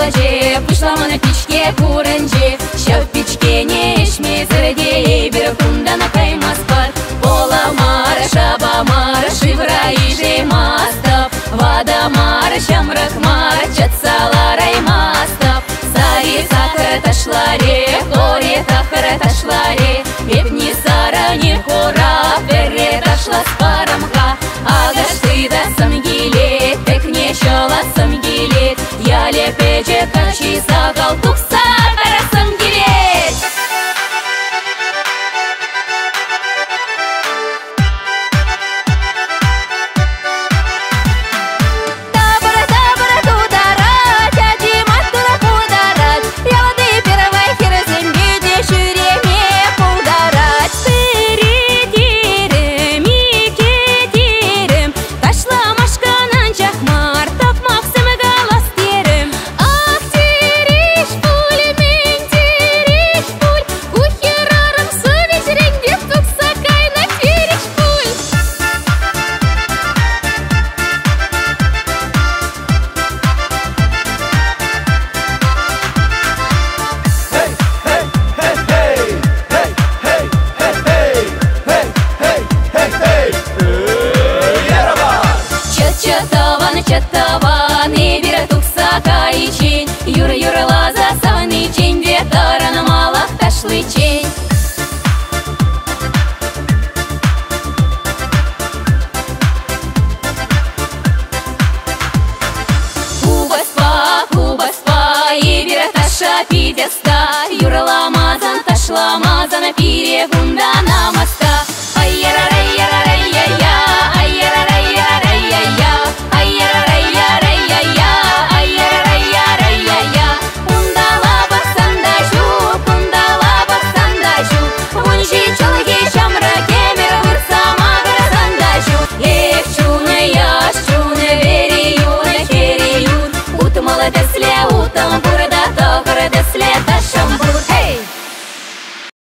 балаже, вышла на печке курынже. Ща в печке не ишме зырде, бир кундана каймас бар. Пола мара, шаба мара, шивра иже мастав. Вада мара, шамрак мара, чатсаларай мастав. Сари сахара ташларе, горе тахара ташларе. Вепни сара не хора, перре ташла с парамха. Агаш ты да самгиле, тек не щола самгиле. Я лепече качи сагал тукса пара самгиле. Табара тудара, тяди матура пударат. Я воды первой херзем, где ширеме пударат. Сыритирем, икетирем, ташла машканан чахмар, тап максим галас терем. Ах, тириш пуль, мен тириш пуль, кухерарым совесть ренге тукса кайна тириш пуль. Чаттаван, и бира тукса кайчень. Юра лаза саваны чень, ветаран малах ташлы чень. Кубаспа, и бира таша пидеста. Юра ламазан, ташла мазана, пире гундан.